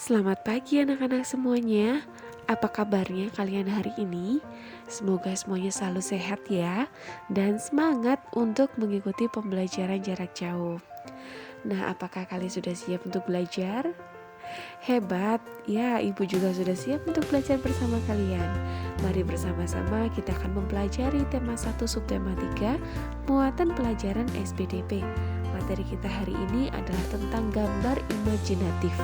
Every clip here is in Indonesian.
Selamat pagi anak-anak semuanya. Apa kabarnya kalian hari ini? Semoga semuanya selalu sehat ya, dan semangat untuk mengikuti pembelajaran jarak jauh. Nah, apakah kalian sudah siap untuk belajar? Hebat, ya ibu juga sudah siap untuk belajar bersama kalian. Mari bersama-sama kita akan mempelajari tema 1 subtema 3, muatan pelajaran SPDP. Materi kita hari ini adalah tentang gambar imajinatif.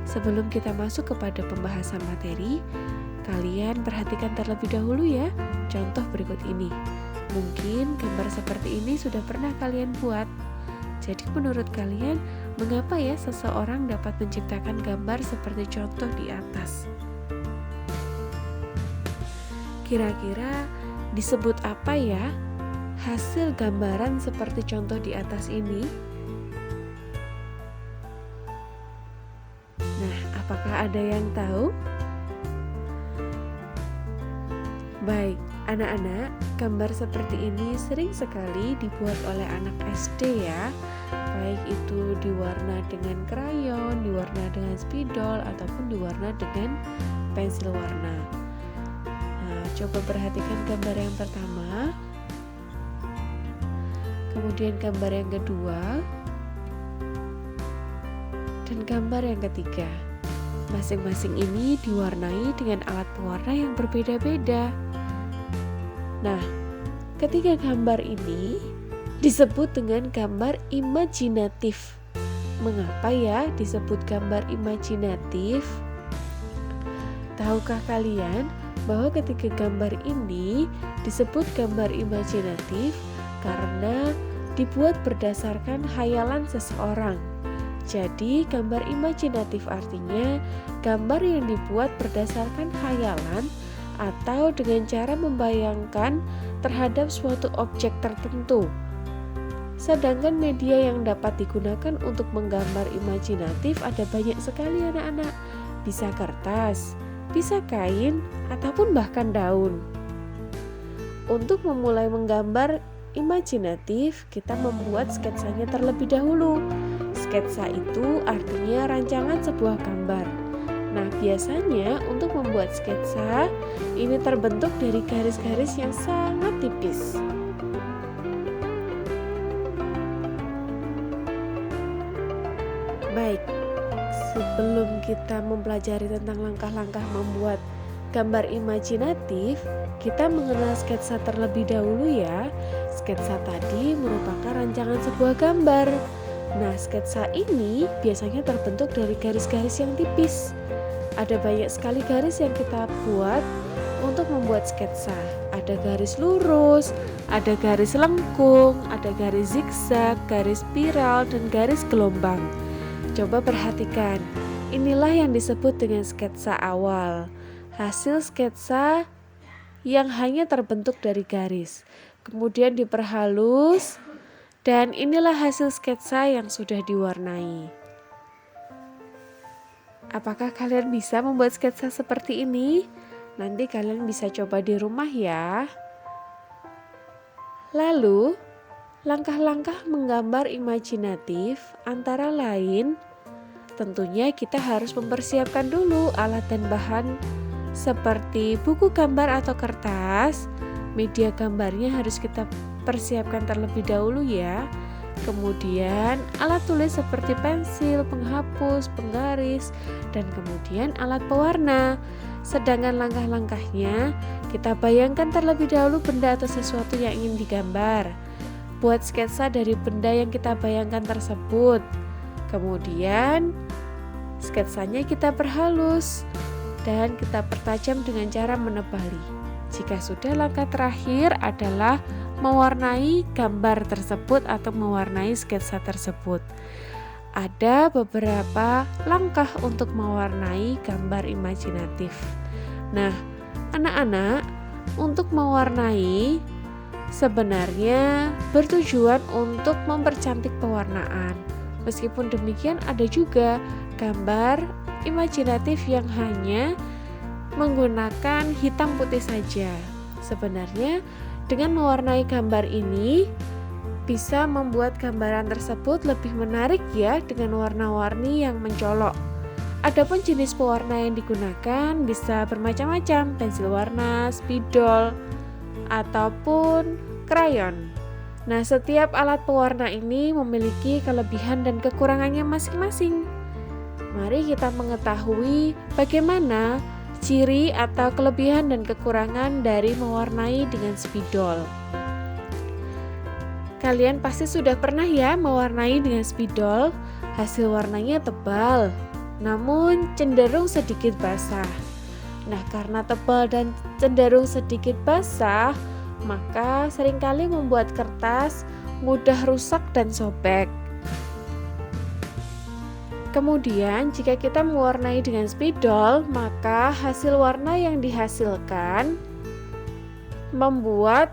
Sebelum kita masuk kepada pembahasan materi, kalian perhatikan terlebih dahulu ya contoh berikut ini. Mungkin gambar seperti ini sudah pernah kalian buat. Jadi menurut kalian, mengapa ya seseorang dapat menciptakan gambar seperti contoh di atas? Kira-kira disebut apa ya hasil gambaran seperti contoh di atas ini? Apakah ada yang tahu? Baik, anak-anak, gambar seperti ini sering sekali dibuat oleh anak SD ya. Baik itu diwarna dengan krayon, diwarna dengan spidol, ataupun diwarna dengan pensil warna. Nah, coba perhatikan gambar yang pertama. Kemudian gambar yang kedua. Dan gambar yang ketiga. Masing-masing ini diwarnai dengan alat pewarna yang berbeda-beda. Nah, ketiga gambar ini disebut dengan gambar imajinatif. Mengapa ya disebut gambar imajinatif? Tahukah kalian bahwa ketiga gambar ini disebut gambar imajinatif karena dibuat berdasarkan khayalan seseorang. Jadi, gambar imajinatif artinya gambar yang dibuat berdasarkan khayalan atau dengan cara membayangkan terhadap suatu objek tertentu. Sedangkan media yang dapat digunakan untuk menggambar imajinatif ada banyak sekali anak-anak. Bisa kertas, bisa kain, ataupun bahkan daun. Untuk memulai menggambar imajinatif, kita membuat sketsanya terlebih dahulu. Sketsa itu artinya rancangan sebuah gambar. Nah, biasanya untuk membuat sketsa ini terbentuk dari garis-garis yang sangat tipis. Baik, sebelum kita mempelajari tentang langkah-langkah membuat gambar imajinatif, kita mengenal sketsa terlebih dahulu ya. Sketsa tadi merupakan rancangan sebuah gambar. Nah, sketsa ini biasanya terbentuk dari garis-garis yang tipis. Ada banyak sekali garis yang kita buat untuk membuat sketsa. Ada garis lurus, ada garis lengkung, ada garis zigzag, garis spiral, dan garis gelombang. Coba perhatikan, inilah yang disebut dengan sketsa awal. Hasil sketsa yang hanya terbentuk dari garis. Kemudian diperhalus. Dan inilah hasil sketsa yang sudah diwarnai. Apakah kalian bisa membuat sketsa seperti ini? Nanti kalian bisa coba di rumah ya. Lalu, langkah-langkah menggambar imajinatif antara lain, tentunya kita harus mempersiapkan dulu alat dan bahan seperti buku gambar atau kertas. Media gambarnya harus kita persiapkan terlebih dahulu ya. Kemudian alat tulis seperti pensil, penghapus, penggaris, dan kemudian alat pewarna. Sedangkan langkah-langkahnya kita bayangkan terlebih dahulu benda atau sesuatu yang ingin digambar. Buat sketsa dari benda yang kita bayangkan tersebut. Kemudian sketsanya kita perhalus dan kita pertajam dengan cara menebali. Jika sudah, langkah terakhir adalah mewarnai gambar tersebut atau mewarnai sketsa tersebut. Ada beberapa langkah untuk mewarnai gambar imajinatif. Nah, anak-anak, untuk mewarnai sebenarnya bertujuan untuk mempercantik pewarnaan. Meskipun demikian, ada juga gambar imajinatif yang hanya menggunakan hitam putih saja. Sebenarnya dengan mewarnai gambar ini bisa membuat gambaran tersebut lebih menarik ya, dengan warna-warni yang mencolok. Adapun jenis pewarna yang digunakan bisa bermacam-macam, pensil warna, spidol, ataupun krayon. Nah, setiap alat pewarna ini memiliki kelebihan dan kekurangannya masing-masing. Mari kita mengetahui bagaimana ciri atau kelebihan dan kekurangan dari mewarnai dengan spidol. Kalian pasti sudah pernah ya mewarnai dengan spidol. Hasil warnanya tebal, namun cenderung sedikit basah. Nah, karena tebal dan cenderung sedikit basah, maka seringkali membuat kertas mudah rusak dan sobek. Kemudian, jika kita mewarnai dengan spidol, maka hasil warna yang dihasilkan membuat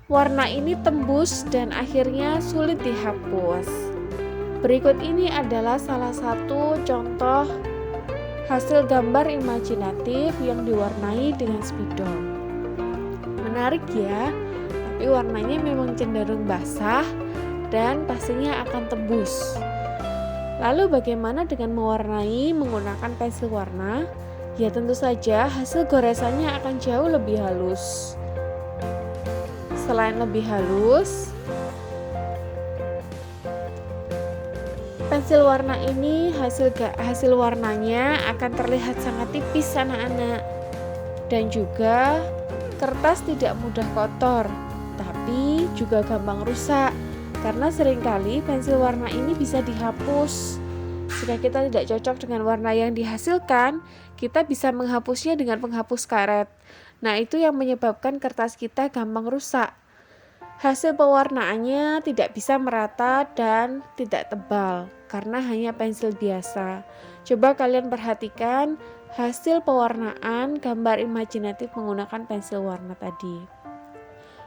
warna ini tembus dan akhirnya sulit dihapus. Berikut ini adalah salah satu contoh hasil gambar imajinatif yang diwarnai dengan spidol. Menarik ya, tapi warnanya memang cenderung basah dan pastinya akan tembus. Lalu bagaimana dengan mewarnai menggunakan pensil warna? Ya tentu saja hasil goresannya akan jauh lebih halus. Selain lebih halus, pensil warna ini hasil warnanya akan terlihat sangat tipis anak-anak. Dan juga kertas tidak mudah kotor, tapi juga gampang rusak. Karena seringkali pensil warna ini bisa dihapus. Jika kita tidak cocok dengan warna yang dihasilkan, kita bisa menghapusnya dengan penghapus karet. Nah, itu yang menyebabkan kertas kita gampang rusak. Hasil pewarnaannya tidak bisa merata dan tidak tebal karena hanya pensil biasa. Coba kalian perhatikan hasil pewarnaan gambar imajinatif menggunakan pensil warna tadi.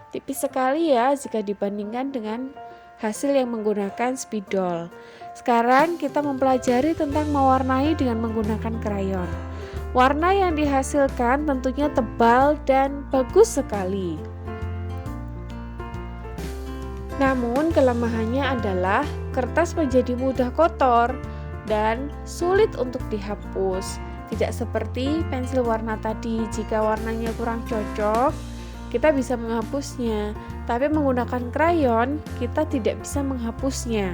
Tipis sekali ya jika dibandingkan dengan hasil yang menggunakan spidol. Sekarang kita mempelajari tentang mewarnai dengan menggunakan krayon. Warna yang dihasilkan tentunya tebal dan bagus sekali. Namun kelemahannya adalah kertas menjadi mudah kotor dan sulit untuk dihapus. Tidak seperti pensil warna tadi, jika warnanya kurang cocok, kita bisa menghapusnya. Tapi menggunakan krayon, kita tidak bisa menghapusnya.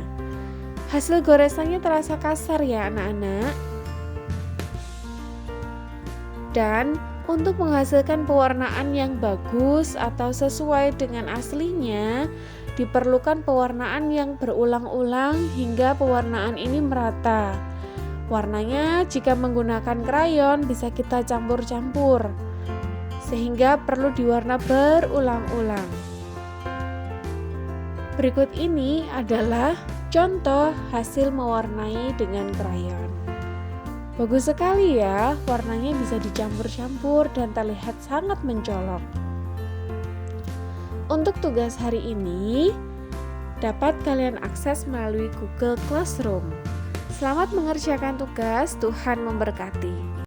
Hasil goresannya terasa kasar ya anak-anak. Dan untuk menghasilkan pewarnaan yang bagus atau sesuai dengan aslinya, diperlukan pewarnaan yang berulang-ulang hingga pewarnaan ini merata. Warnanya jika menggunakan krayon bisa kita campur-campur, sehingga perlu diwarna berulang-ulang. Berikut ini adalah contoh hasil mewarnai dengan krayon. Bagus sekali ya, warnanya bisa dicampur-campur dan terlihat sangat mencolok. Untuk tugas hari ini dapat kalian akses melalui Google Classroom. Selamat mengerjakan tugas, Tuhan memberkati.